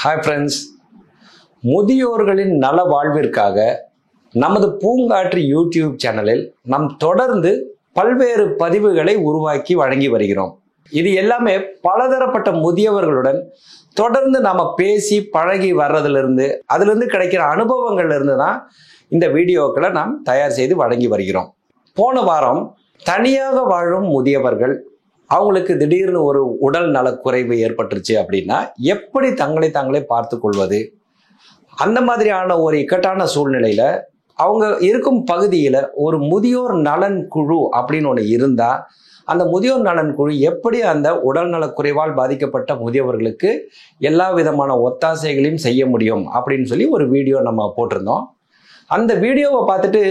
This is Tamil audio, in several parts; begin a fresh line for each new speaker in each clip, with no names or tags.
ஹாய் ஃப்ரெண்ட்ஸ், முதியோர்களின் நல வாழ்விற்காக நமது பூங்காற்று யூடியூப் சேனலில் நாம் தொடர்ந்து பல்வேறு பதிவுகளை உருவாக்கி வழங்கி வருகிறோம். இது எல்லாமே பலதரப்பட்ட முதியவர்களுடன் தொடர்ந்து நாம் பேசி பழகி வர்றதுலேருந்து அதிலிருந்து கிடைக்கிற அனுபவங்கள்ல இருந்து தான் இந்த வீடியோக்களை நாம் தயார் செய்து வழங்கி வருகிறோம். போன வாரம் தனியாக வாழும் முதியவர்கள் அவங்களுக்கு திடீர்னு ஒரு உடல் நலக்குறைவு ஏற்பட்டுருச்சு அப்படின்னா எப்படி தங்களை தாங்களே பார்த்து கொள்வது, அந்த மாதிரியான ஒரு இக்கட்டான சூழ்நிலையில அவங்க இருக்கும் பகுதியில் ஒரு முதியோர் நலன் குழு அப்படின்னு ஒன்று இருந்தால் அந்த முதியோர் நலன் குழு எப்படி அந்த உடல் நலக்குறைவால் பாதிக்கப்பட்ட முதியவர்களுக்கு எல்லா விதமான ஒத்தாசைகளையும் செய்ய முடியும் அப்படின்னு சொல்லி ஒரு வீடியோ நம்ம போட்டிருந்தோம். அந்த வீடியோவை பார்த்துட்டு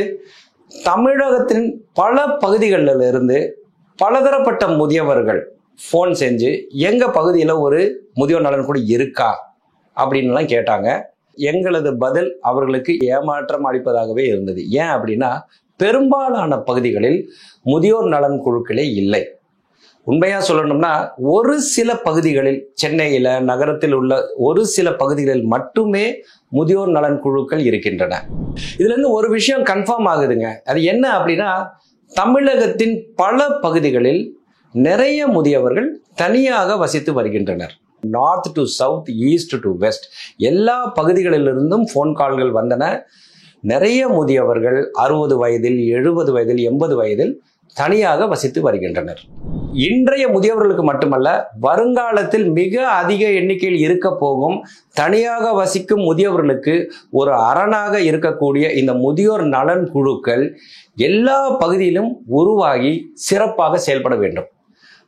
தமிழகத்தின் பல பகுதிகளில் இருந்து பலதரப்பட்ட முதியவர்கள் ஃபோன் செஞ்சு எங்கள் பகுதியில் ஒரு முதியோர் நலன் குழு இருக்கா அப்படின்லாம் கேட்டாங்க. எங்களது பதில் அவர்களுக்கு ஏமாற்றம் அளிப்பதாகவே இருந்தது. ஏன் அப்படின்னா பெரும்பாலான பகுதிகளில் முதியோர் நலன் குழுக்களே இல்லை. உண்மையாக சொல்லணும்னா ஒரு சில பகுதிகளில், சென்னையில் நகரத்தில் உள்ள ஒரு சில பகுதிகளில் மட்டுமே முதியோர் நலன் குழுக்கள் இருக்கின்றன. இதுலேருந்து ஒரு விஷயம் கன்ஃபார்ம் ஆகுதுங்க. அது என்ன அப்படின்னா தமிழகத்தின் பல பகுதிகளில் நிறைய முதியவர்கள் தனியாக வசித்து வருகின்றனர். North to south, east to west எல்லா பகுதிகளிலிருந்தும் ஃபோன் கால்கள் வந்தன. நிறைய முதியவர்கள் 60 வயதில், 70 வயதில், 80 வயதில் தனியாக வசித்து வருகின்றனர். இன்றைய முதியவர்களுக்கு மட்டுமல்ல, வருங்காலத்தில் மிக அதிக எண்ணிக்கையில் இருக்க போகும் தனியாக வசிக்கும் முதியவர்களுக்கு ஒரு அரணாக இருக்கக்கூடிய இந்த முதியோர் நலன் குழுக்கள் எல்லா பகுதியிலும் உருவாகி சிறப்பாக செயல்பட வேண்டும்.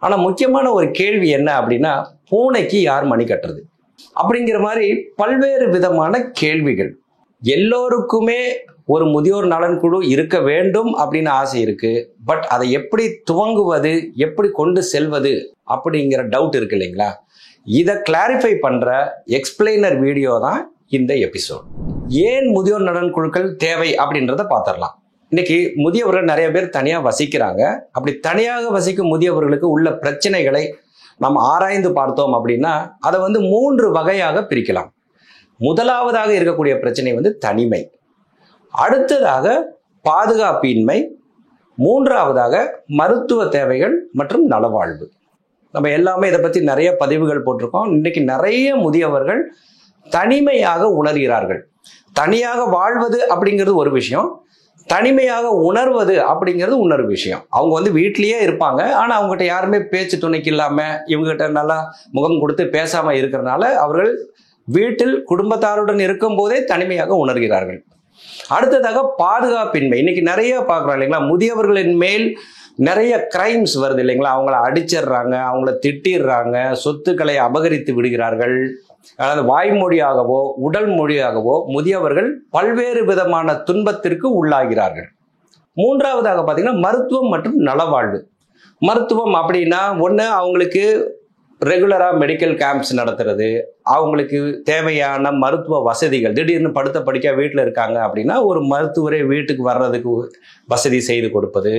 ஆனால் முக்கியமான ஒரு கேள்வி என்ன அப்படின்னா, பூனைக்கு யார் மணி கட்டுறது அப்படிங்கிற மாதிரி பல்வேறு விதமான கேள்விகள். எல்லோருக்குமே ஒரு முதியோர் நலன் குழு இருக்க வேண்டும் அப்படின்னு ஆசை இருக்கு. பட் அதை எப்படி துவங்குவது, எப்படி கொண்டு செல்வது அப்படிங்கிற டவுட் இருக்கு இல்லைங்களா? இதை கிளாரிஃபை பண்ற எக்ஸ்பிளைனர் வீடியோ தான் இந்த எபிசோட். ஏன் முதியோர் நலன் குழுக்கள் தேவை அப்படின்றத பார்த்துடலாம். இன்னைக்கு முதியவர்கள் நிறைய பேர் தனியாக வசிக்கிறாங்க. அப்படி தனியாக வசிக்கும் முதியவர்களுக்கு உள்ள பிரச்சனைகளை நாம் ஆராய்ந்து பார்த்தோம் அப்படின்னா அதை 3 வகையாக பிரிக்கலாம். முதலாவதாக இருக்கக்கூடிய பிரச்சனை தனிமை, அடுத்ததாக பாதுகாப்பின்மை, மூன்றாவதாக மருத்துவ தேவைகள் மற்றும் நலவாழ்வு. நம்ம எல்லாமே இதை பற்றி நிறைய பதிவுகள் போட்டிருக்கோம். இன்னைக்கு நிறைய முதியவர்கள் தனிமையாக உணர்கிறார்கள். தனியாக வாழ்வது அப்படிங்கிறது ஒரு விஷயம், தனிமையாக உணர்வது அப்படிங்கிறது இன்னொரு விஷயம். அவங்க வீட்டிலேயே இருப்பாங்க, ஆனால் அவங்ககிட்ட யாருமே பேச்சு துணைக்கு இல்லாமல் இவங்ககிட்ட நல்லா முகம் கொடுத்து பேசாமல் இருக்கிறனால அவர்கள் வீட்டில் குடும்பத்தாருடன் இருக்கும் போதே தனிமையாக உணர்கிறார்கள். அடுத்ததாக பாதுகாப்பின்மை. இன்னைக்கு நிறைய பார்க்குறோம் இல்லைங்களா, முதியவர்களின் மேல் நிறைய கிரைம்ஸ் வருது இல்லைங்களா. அவங்கள அடிச்சிடுறாங்க, அவங்கள திட்டிடுறாங்க, சொத்துக்களை அபகரித்து விடுகிறார்கள். அதாவது வாய்மொழியாகவோ உடல் மொழியாகவோ முதியவர்கள் பல்வேறு விதமான துன்பத்திற்கு உள்ளாகிறார்கள். மூன்றாவதாக பார்த்தீங்கன்னா மருத்துவம் மற்றும் நலவாழ்வு. மருத்துவம் அப்படின்னா ஒன்று, அவங்களுக்கு ரெகுலராக மெடிக்கல் கேம்ப்ஸ் நடத்துறது, அவங்களுக்கு தேவையான மருத்துவ வசதிகள், திடீர்னு படுத்த படிக்க வீட்டில் இருக்காங்க அப்படின்னா ஒரு மருத்துவரை வீட்டுக்கு வர்றதுக்கு வசதி செய்து கொடுப்பது.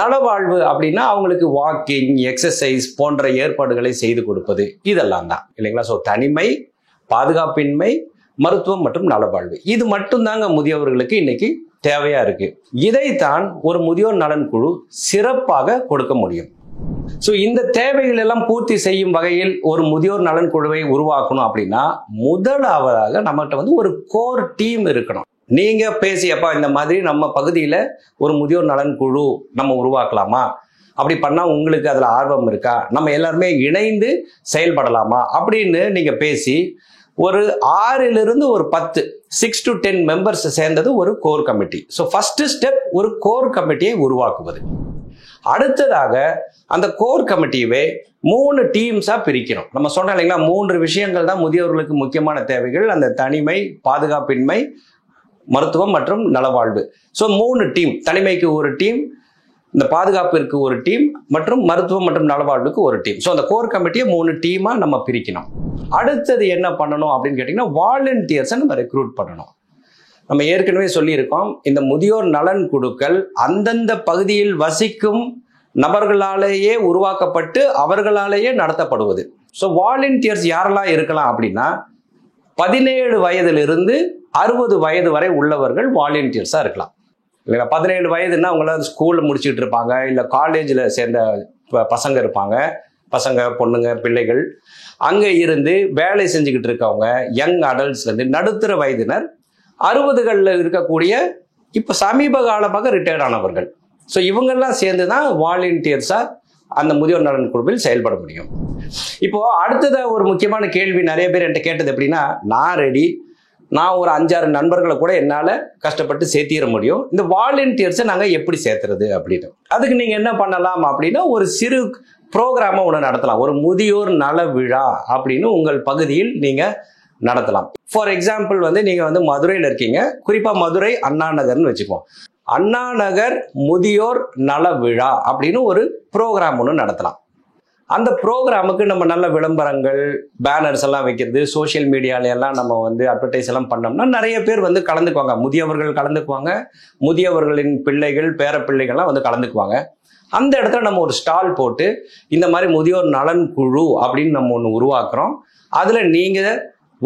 நலவாழ்வு அப்படின்னா அவங்களுக்கு வாக்கிங், எக்ஸசைஸ் போன்ற ஏற்பாடுகளை செய்து கொடுப்பது. இதெல்லாம் தான் இல்லைங்களா. ஸோ தனிமை, பாதுகாப்பின்மை, மருத்துவம் மற்றும் நலவாழ்வு, இது மட்டும்தாங்க முதியவர்களுக்கு இன்னைக்கு தேவையா இருக்கு. இதைத்தான் ஒரு முதியோர் நலன் குழு சிறப்பாக கொடுக்க முடியும். ஸோ இந்த தேவைகள் எல்லாம் பூர்த்தி செய்யும் வகையில் ஒரு முதியோர் நலன் குழுவை உருவாக்கணும் அப்படின்னா முதலாவதாக நம்மகிட்ட ஒரு கோர் டீம் இருக்கணும். நீங்க பேசியப்பா இந்த மாதிரி நம்ம பகுதியில் ஒரு முதியோர் நலன் குழு நம்ம உருவாக்கலாமா, அப்படி பண்ணா உங்களுக்கு அதுல ஆர்வம் இருக்கா, நம்ம எல்லாருமே இணைந்து செயல்படலாமா அப்படின்னு நீங்க பேசி ஒரு 6 to 10, 6 to 10 மெம்பர்ஸ் சேர்ந்தது ஒரு core committee. So first step ஒரு கோர் கமிட்டியை உருவாக்குவது. அடுத்ததாக அந்த கோர் கமிட்டியவே 3 டீம்ஸா பிரிக்கணும். நம்ம சொன்னோம் இல்லைங்களா, 3 விஷயங்கள் தான் முதியவர்களுக்கு முக்கியமான தேவைகள். அந்த தனிமை, பாதுகாப்பின்மை, மருத்துவம் மற்றும் நலவாழ்வு. ஸோ 3 டீம், தனிமைக்கு ஒரு டீம், இந்த பாதுகாப்பிற்கு ஒரு டீம் மற்றும் மருத்துவம் மற்றும் நலவாழ்வுக்கு ஒரு டீம். ஸோ அந்த கோர் கமிட்டியை 3 டீமா நம்ம பிரிக்கணும். அடுத்தது என்ன பண்ணணும் அப்படின்னு கேட்டிங்கன்னா வாலண்டியர்ஸை நம்ம ரெக்ரூட் பண்ணணும். நம்ம ஏற்கனவே சொல்லியிருக்கோம், இந்த முதியோர் நலன் குழுக்கள் அந்தந்த பகுதியில் வசிக்கும் நபர்களாலேயே உருவாக்கப்பட்டு அவர்களாலேயே நடத்தப்படுவது. ஸோ வாலண்டியர்ஸ் யாரெல்லாம் இருக்கலாம் அப்படின்னா, 17 வயதிலிருந்து 60 வயது வரை உள்ளவர்கள் வாலண்டியர்ஸா இருக்கலாம். இல்லைங்களா? 17 வயதுன்னா அவங்கள ஸ்கூல்ல முடிச்சுட்டு இருப்பாங்க, இல்லை காலேஜில் சேர்ந்த பசங்க இருப்பாங்க, பசங்க பொண்ணுங்க பிள்ளைகள். அங்கே இருந்து வேலை செஞ்சுக்கிட்டு இருக்கவங்க யங் அடல்ட்ஸ்லேருந்து நடுத்தர வயதினர், 60களில் இருக்கக்கூடிய இப்போ சமீப காலமாக ரிட்டையர்ட் ஆனவர்கள். ஸோ இவங்கெல்லாம் சேர்ந்து தான் வாலண்டியர்ஸாக அந்த முதியோர் நலன் குழுவில் செயல்பட முடியும். இப்போ அடுத்ததாக ஒரு முக்கியமான கேள்வி நிறைய பேர் என்கிட்ட கேட்டது எப்படின்னா, நான் ரெடி, நான் ஒரு 5-6 நண்பர்களை கூட என்னால் கஷ்டப்பட்டு சேர்த்திட முடியும், இந்த வாலண்டியர்ஸை நாங்கள் எப்படி சேர்த்துறது அப்படின்னு. அதுக்கு நீங்கள் என்ன பண்ணலாம் அப்படின்னா, ஒரு சிறு ப்ரோக்ராமை ஒன்று நடத்தலாம். ஒரு முதியோர் நல விழா அப்படின்னு உங்கள் பகுதியில் நீங்கள் நடத்தலாம். ஃபார் எக்ஸாம்பிள் நீங்கள் மதுரையில் இருக்கீங்க, குறிப்பாக மதுரை அண்ணா நகர்னு வச்சுப்போம். அண்ணா நகர் முதியோர் நல விழா அப்படின்னு ஒரு ப்ரோக்ராம் ஒன்று நடத்தலாம். அந்த ப்ரோக்ராமுக்கு நம்ம நல்ல விளம்பரங்கள், பேனர்ஸ் எல்லாம் வைக்கிறது, சோஷியல் மீடியால எல்லாம் நம்ம அட்வர்டைஸ் எல்லாம் பண்ணோம்னா நிறைய பேர் கலந்துக்குவாங்க. முதியவர்கள் கலந்துக்குவாங்க, முதியவர்களின் பிள்ளைகள் பேர பிள்ளைகள்லாம் கலந்துக்குவாங்க. அந்த இடத்துல நம்ம ஒரு ஸ்டால் போட்டு இந்த மாதிரி முதியோர் நலன் குழு அப்படின்னு நம்ம ஒன்று உருவாக்குறோம், அதில் நீங்கள்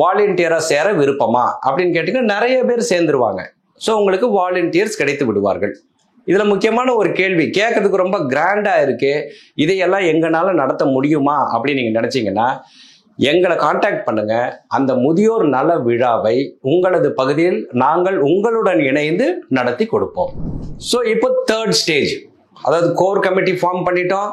வாலண்டியராக சேர விருப்பமா அப்படின்னு கேட்டிங்கன்னா நிறைய பேர் சேர்ந்துருவாங்க. ஸோ உங்களுக்கு வாலண்டியர்ஸ் கிடைத்து விடுவார்கள். இதில் முக்கியமான ஒரு கேள்வி கேட்கறதுக்கு ரொம்ப கிராண்டாக இருக்கு, இதையெல்லாம் எங்களால் நடத்த முடியுமா அப்படின்னு நீங்கள் நினச்சிங்கன்னா எங்களை கான்டாக்ட் பண்ணுங்க. அந்த முதியோர் நல விழாவை உங்களது பகுதியில் நாங்கள் உங்களுடன் இணைந்து நடத்தி கொடுப்போம். ஸோ இப்போ 3rd ஸ்டேஜ், அதாவது கோர் கமிட்டி ஃபார்ம் பண்ணிட்டோம்,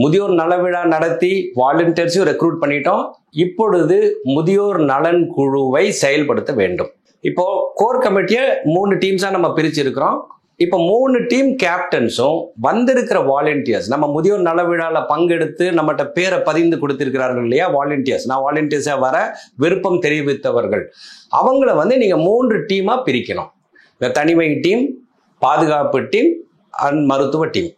முதியோர் நல விழா நடத்தி வாலண்டியர்ஸையும் ரெக்ரூட் பண்ணிட்டோம். இப்பொழுது முதியோர் நலன் குழுவை செயல்படுத்த வேண்டும். இப்போ கோர் கமிட்டியை 3 டீம்ஸாக நம்ம பிரிச்சிருக்கிறோம். இப்போ 3 டீம் கேப்டன்ஸும் வந்திருக்கிற வாலண்டியர்ஸ், நம்ம முதியோர் நல விழாவில் பங்கெடுத்து நம்மகிட்ட பேரை பதிந்து கொடுத்திருக்கிறார்கள் இல்லையா வாலண்டியர்ஸ், நான் வாலண்டியர்ஸாக வர விருப்பம் தெரிவித்தவர்கள், அவங்கள நீங்கள் 3 டீமாக பிரிக்கணும். இந்த தனிமை டீம், பாதுகாப்பு டீம் அண்ட் மருத்துவ டீம்.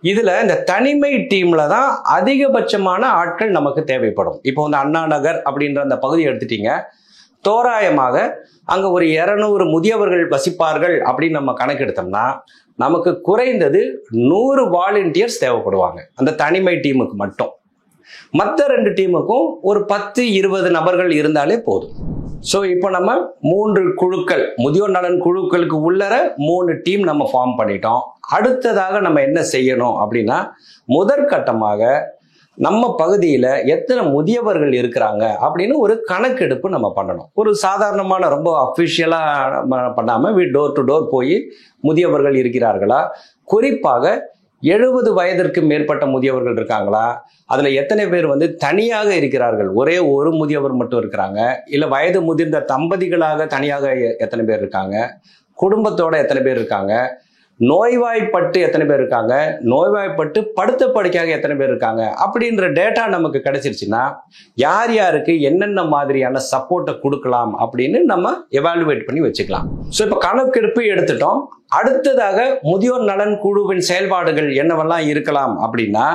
இதில் இந்த தனிமை டீமில் தான் அதிகபட்சமான ஆட்கள் நமக்கு தேவைப்படும். இப்போ அண்ணா நகர் அப்படின்ற அந்த பகுதியை எடுத்துட்டீங்க, தோராயமாக அங்கே ஒரு 200 முதியவர்கள் வசிப்பார்கள் அப்படின்னு நம்ம கணக்கெடுத்தோம்னா நமக்கு குறைந்தது 100 வாலண்டியர்ஸ் தேவைப்படுவாங்க அந்த தனிமை டீமுக்கு மட்டும். மற்ற 2 டீமுக்கும் ஒரு 10-20 நபர்கள் இருந்தாலே போதும். ஸோ இப்போ நம்ம 3 குழுக்கள், முதியோர் நலன் குழுக்களுக்கு உள்ளர 3 டீம் நம்ம ஃபார்ம் பண்ணிட்டோம். அடுத்ததாக நம்ம என்ன செய்யணும் அப்படின்னா, முதற்கட்டமாக நம்ம பகுதியில் எத்தனை முதியவர்கள் இருக்கிறாங்க அப்படின்னு ஒரு கணக்கெடுப்பு நம்ம பண்ணணும். ஒரு சாதாரணமான ரொம்ப அஃபிஷியலாக பண்ணாமல் டோர் டு டோர் போய் முதியவர்கள் இருக்கிறார்களா, குறிப்பாக 70 வயதிற்கு மேற்பட்ட முதியவர்கள் இருக்காங்களா, அதில் எத்தனை பேர் தனியாக இருக்கிறார்கள், ஒரே ஒரு முதியவர் மட்டும் இருக்கிறாங்க, இல்லை வயது முதிர்ந்த தம்பதிகளாக தனியாக எத்தனை பேர் இருக்காங்க, குடும்பத்தோட எத்தனை பேர் இருக்காங்க, நோய்வாய்ப்பட்டு எத்தனை பேர் இருக்காங்க, நோய்வாய்ப்பட்டு படுத்த படுக்கையாக எத்தனை பேர் இருக்காங்க அப்படின்ற டேட்டா நமக்கு கிடைச்சிருச்சுன்னா யார் யாருக்கு என்னென்ன மாதிரியான சப்போர்ட்டை கொடுக்கலாம் அப்படின்னு நம்ம எவாலுவேட் பண்ணி வச்சுக்கலாம். ஸோ இப்போ கணக்கெடுப்பு எடுத்துட்டோம். அடுத்ததாக முதியோர் நலன் குழுவின் செயல்பாடுகள் என்னவெல்லாம் இருக்கலாம் அப்படின்னா,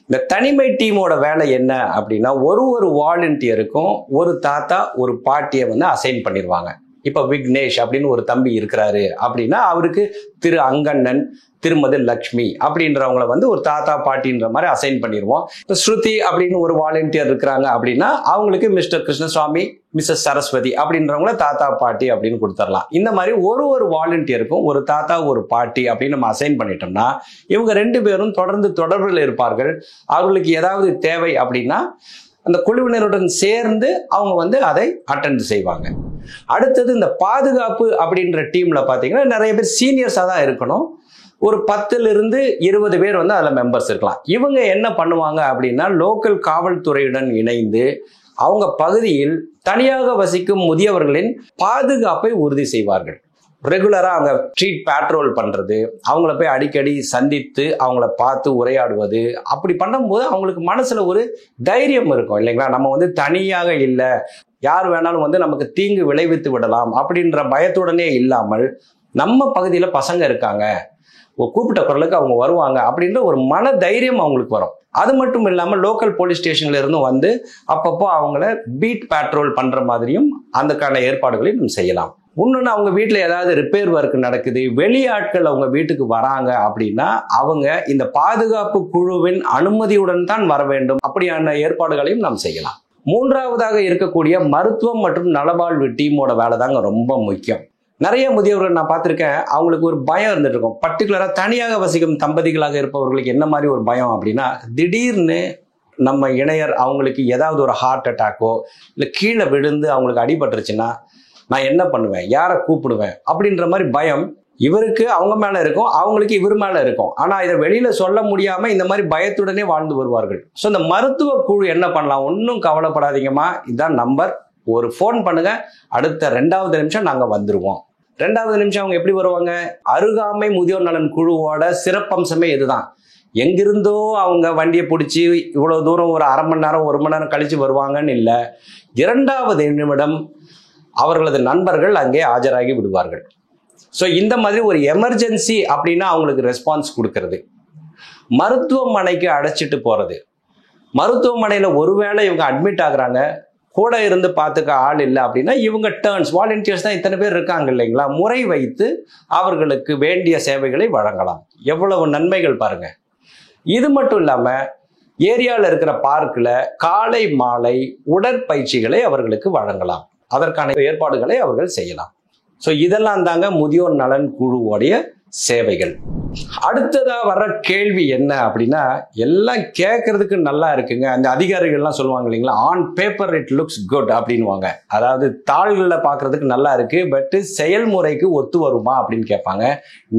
இந்த தனிமை டீமோட வேலை என்ன அப்படின்னா, ஒரு வாலண்டியருக்கும் ஒரு தாத்தா ஒரு பாட்டியை அசைன் பண்ணிடுவாங்க. இப்போ விக்னேஷ் அப்படின்னு ஒரு தம்பி இருக்கிறாரு அப்படின்னா அவருக்கு திரு அங்கண்ணன், திருமதி லக்ஷ்மி அப்படின்றவங்கள ஒரு தாத்தா பாட்டின்ற மாதிரி அசைன் பண்ணிடுவோம். இப்போ ஸ்ருதி அப்படின்னு ஒரு வாலண்டியர் இருக்கிறாங்க அப்படின்னா அவங்களுக்கு மிஸ்டர் கிருஷ்ணசுவாமி, மிஸ்ஸஸ் சரஸ்வதி அப்படின்றவங்கள தாத்தா பாட்டி அப்படின்னு கொடுத்துடலாம். இந்த மாதிரி ஒரு வாலண்டியருக்கும் ஒரு தாத்தா ஒரு பாட்டி அப்படின்னு நம்ம அசைன் பண்ணிட்டோம்னா இவங்க 2 பேரும் தொடர்ந்து தொடர்பில் இருப்பார்கள். அவர்களுக்கு ஏதாவது தேவை அப்படின்னா அந்த குழுவினருடன் சேர்ந்து அவங்க அதை அட்டெண்ட் செய்வாங்க. அடுத்தது இந்த பாதுகாப்பு அப்படின்ற டீம்ல பாத்தீங்கன்னா நிறைய பேர் சீனியர்ஸா தான் இருக்கணும். ஒரு 10லிருந்து 20 பேர் அதில் மெம்பர்ஸ் இருக்கலாம். இவங்க என்ன பண்ணுவாங்க அப்படின்னா, லோக்கல் காவல்துறையுடன் இணைந்து அவங்க பகுதியில் தனியாக வசிக்கும் முதியவர்களின் பாதுகாப்பை உறுதி செய்வார்கள். ரெகுலராக அவங்க ஸ்ட்ரீட் பேட்ரோல் பண்ணுறது, அவங்கள போய் அடிக்கடி சந்தித்து அவங்கள பார்த்து உரையாடுவது, அப்படி பண்ணும்போது அவங்களுக்கு மனசில் ஒரு தைரியம் இருக்கும் இல்லைங்களா. நம்ம தனியாக இல்லை, யார் வேணாலும் நமக்கு தீங்கு விளைவித்து விடலாம் அப்படின்ற பயத்துடனே இல்லாமல் நம்ம பகுதியில் பசங்க இருக்காங்க, கூப்பிட்ட குரலுக்கு அவங்க வருவாங்க அப்படின்ற ஒரு மன தைரியம் அவங்களுக்கு வரும். அது மட்டும் இல்லாமல் லோக்கல் போலீஸ் ஸ்டேஷன்ல இருந்து அப்பப்போ அவங்கள பீட் பேட்ரோல் பண்ற மாதிரியும் அதுக்கான ஏற்பாடுகளையும் நம்ம செய்யலாம். இன்னொன்று, அவங்க வீட்டில் ஏதாவது ரிப்பேர் ஒர்க் நடக்குது, வெளியாட்கள் அவங்க வீட்டுக்கு வராங்க அப்படின்னா அவங்க இந்த பாதுகாப்பு குழுவின் அனுமதியுடன் தான் வர வேண்டும். அப்படியான ஏற்பாடுகளையும் நாம் செய்யலாம். மூன்றாவதாக இருக்கக்கூடிய மருத்துவம் மற்றும் நலவாழ்வு டீமோட வேலை தாங்க ரொம்ப முக்கியம். நிறைய முதியவர்கள் நான் பார்த்துருக்கேன், அவங்களுக்கு ஒரு பயம் இருந்துட்டு இருக்கும். பர்டிகுலராக தனியாக வசிக்கும் தம்பதிகளாக இருப்பவர்களுக்கு என்ன மாதிரி ஒரு பயம் அப்படின்னா, திடீர்னு நம்ம இணையர் அவங்களுக்கு ஏதாவது ஒரு ஹார்ட் அட்டாக்கோ இல்லை கீழே விழுந்து அவங்களுக்கு அடிபட்டுருச்சுன்னா நான் என்ன பண்ணுவேன், யாரை கூப்பிடுவேன் அப்படின்ற மாதிரி பயம் இவருக்கு அவங்க மேலே இருக்கும், அவங்களுக்கு இவர் மேலே இருக்கும். ஆனால் இதை வெளியில் சொல்ல முடியாமல் இந்த மாதிரி பயத்துடனே வாழ்ந்து வருவார்கள். ஸோ இந்த மருத்துவ குழு என்ன பண்ணலாம், ஒன்றும் கவலைப்படாதீங்கம்மா, இதுதான் நம்பர், ஒரு ஃபோன் பண்ணுங்க, அடுத்த 2வது நிமிஷம் நாங்கள் வந்துடுவோம். 2வது நிமிஷம் அவங்க எப்படி வருவாங்க, அருகாமை முதியோர் நலன் குழுவோட சிறப்பம்சமே இதுதான். எங்கிருந்தோ அவங்க வண்டியை பிடிச்சி இவ்வளோ தூரம் ஒரு அரை மணி நேரம் 1 மணி நேரம் கழித்து வருவாங்கன்னு இல்லை, 2வது நிமிடம் அவர்களது நண்பர்கள் அங்கே ஆஜராகி விடுவார்கள். ஸோ இந்த மாதிரி ஒரு எமர்ஜென்சி அப்படின்னா அவங்களுக்கு ரெஸ்பான்ஸ் கொடுக்கறது, மருத்துவமனைக்கு அழைச்சிட்டு போகிறது, மருத்துவமனையில் ஒருவேளை இவங்க அட்மிட் ஆகுறாங்க, கூட இருந்து பார்த்துக்க ஆள் இல்லை அப்படின்னா இவங்க டர்ன்ஸ் வாலண்டியர்ஸ் தான் இத்தனை பேர் இருக்காங்க இல்லைங்களா, முறை வைத்து அவர்களுக்கு வேண்டிய சேவைகளை வழங்கலாம். எவ்வளவு நன்மைகள் பாருங்க. இது மட்டும் இல்லாமல் ஏரியாவில் இருக்கிற பார்க்கில் காலை மாலை உடற்பயிற்சிகளை அவர்களுக்கு வழங்கலாம், அதற்கான ஏற்பாடுகளை அவர்கள் செய்யலாம். ஸோ இதெல்லாம் தாங்க முதியோர் நலன் குழுவோடைய சேவைகள். அடுத்ததா வர்ற கேள்வி என்ன அப்படின்னா, எல்லாம் கேட்கறதுக்கு நல்லா இருக்குங்க, அந்த அதிகாரிகள்லாம் சொல்லுவாங்க இல்லைங்களா, on paper it looks good அப்படின்வாங்க. அதாவது தாள்களில் பார்க்கறதுக்கு நல்லா இருக்கு, பட் செயல்முறைக்கு ஒத்து வருமா அப்படின்னு கேட்பாங்க.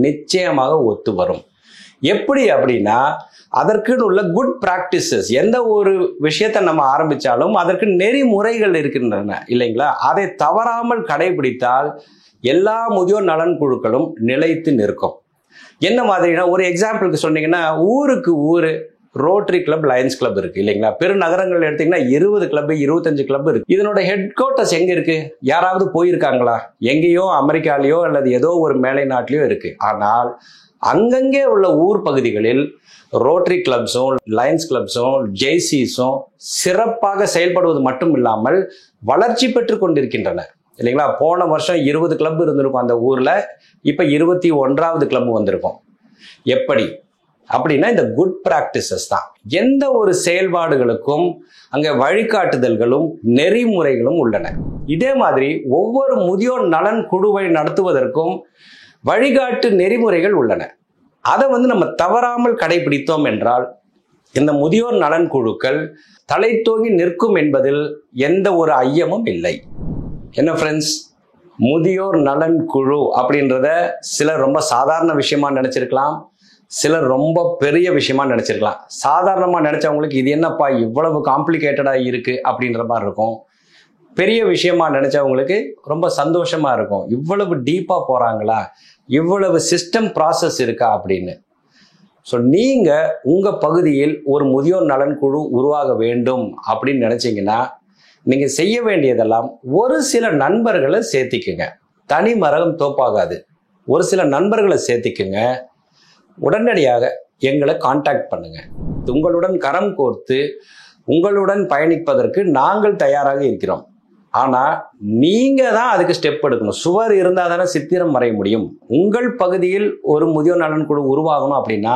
நிச்சயமாக ஒத்து வரும். எப்படி அப்படின்னா, அதற்குன்னு உள்ள குட் பிராக்டிசஸ், எந்த ஒரு விஷயத்தை நம்ம ஆரம்பிச்சாலும் அதற்கு நெறிமுறைகள் இருக்கின்றன இல்லைங்களா, அதை தவறாமல் கடைபிடித்தால் எல்லா முதியோர் நலன் குழுக்களும் நிலைத்து நிற்கும். என்ன மாதிரினா, ஒரு எக்ஸாம்பிளுக்கு சொன்னீங்கன்னா, ஊருக்கு ஊரு ரோட்டரி கிளப், லயன்ஸ் கிளப் இருக்கு இல்லைங்களா. பெருநகரங்கள் எடுத்தீங்கன்னா 20 கிளப் 25 கிளப் இருக்கு. இதனோட ஹெட் குவார்ட்டர்ஸ் எங்க இருக்கு, யாராவது போயிருக்காங்களா? எங்கேயோ அமெரிக்காலேயோ அல்லது ஏதோ ஒரு மேலை நாட்டிலேயோ இருக்கு. ஆனால் அங்கங்கே உள்ள ஊர் பகுதிகளில் ரோட்டரி கிளப்ஸும் லயன்ஸ் கிளப்ஸும் ஜேசிஸும் சிறப்பாக செயல்படுவது மட்டும் இல்லாமல் வளர்ச்சி பெற்று கொண்டிருக்கின்றன இல்லைங்களா. போன வருஷம் 20 கிளப் இருந்திருக்கும் அந்த ஊர்ல, இப்ப 21வது கிளப் வந்திருக்கும். எப்படி அப்படின்னா, இந்த குட் பிராக்டிசஸ் தான். எந்த ஒரு செயல்பாடுகளுக்கும் அங்க வழிகாட்டுதல்களும் நெறிமுறைகளும் உள்ளன. இதே மாதிரி ஒவ்வொரு முதியோர் நலன் குழுவை நடத்துவதற்கும் வழிகாட்டு நெறிமுறைகள் உள்ளன. அதை நம்ம தவறாமல் கடைபிடித்தோம் என்றால் இந்த முதியோர் நலன் குழுக்கள் தலை தூங்கி நிற்கும் என்பதில் எந்த ஒரு ஐயமும் இல்லை. என்ன ஃப்ரெண்ட்ஸ், முதியோர் நலன் குழு அப்படின்றத சிலர் ரொம்ப சாதாரண விஷயமா நினைச்சிருக்கலாம், சிலர் ரொம்ப பெரிய விஷயமா நினைச்சிருக்கலாம். சாதாரணமா நினைச்சவங்களுக்கு இது என்னப்பா இவ்வளவு காம்ப்ளிகேட்டடா இருக்கு அப்படின்ற மாதிரி இருக்கும். பெரிய விஷயமா நினைச்சவங்களுக்கு ரொம்ப சந்தோஷமா இருக்கும், இவ்வளவு டீப்பா போறாங்களா, இவ்வளவு சிஸ்டம் ப்ராசஸ் இருக்கா அப்படின்னு. ஸோ நீங்க உங்க பகுதியில் ஒரு முதியோர் நலன் குழு உருவாக வேண்டும் அப்படின்னு நினைச்சீங்கன்னா நீங்க செய்ய வேண்டியதெல்லாம் ஒரு சில நண்பர்களை சேர்த்திக்குங்க. தனி மரம் தோப்பாகாது. ஒரு சில நண்பர்களை சேர்த்திக்குங்க. உடனடியாக எங்களை கான்டாக்ட் பண்ணுங்க. உங்களுடன் கரம் கோர்த்து உங்களுடன் பயணிப்பதற்கு நாங்கள் தயாராக இருக்கிறோம். ஆனா நீங்க தான் அதுக்கு ஸ்டெப் எடுக்கணும். சுவர் இருந்தா தானே சித்திரம் வரைய முடியும். உங்கள் பகுதியில் ஒரு முதியோர் நலன் குழு உருவாகணும் அப்படின்னா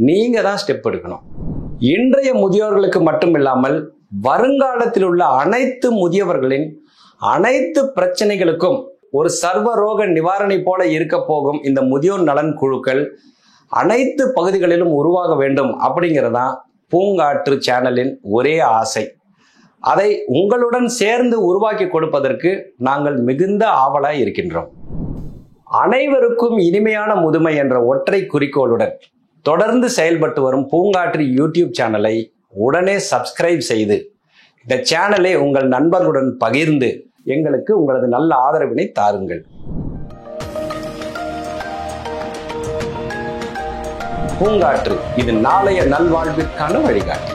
நீங்க தான் ஸ்டெப் எடுக்கணும். இன்றைய முதியோர்களுக்கு மட்டும் இல்லாமல் வருங்காலத்தில் உள்ள அனைத்து முதியவர்களின் அனைத்து பிரச்சனைகளுக்கும் ஒரு சர்வரோக நிவாரணை போல இருக்க போகும் இந்த முதியோர் நலன் குழுக்கள் அனைத்து பகுதிகளிலும் உருவாக வேண்டும் அப்படிங்கிறதான் பூங்காற்று சேனலின் ஒரே ஆசை. அதை உங்களுடன் சேர்ந்து உருவாக்கி கொடுப்பதற்கு நாங்கள் மிகுந்த ஆவலாய் இருக்கின்றோம். அனைவருக்கும் இனிமையான முதுமை என்ற ஒற்றை குறிக்கோளுடன் தொடர்ந்து செயல்பட்டு வரும் பூங்காற்று யூடியூப் சேனலை உடனே சப்ஸ்கிரைப் செய்து இந்த சேனலை உங்கள் நண்பர்களுடன் பகிர்ந்து எங்களுக்கு உங்களது நல்ல ஆதரவினை தாருங்கள். பூங்காற்று, இது நாளைய நல்வாழ்விற்கான வழிகாட்டு.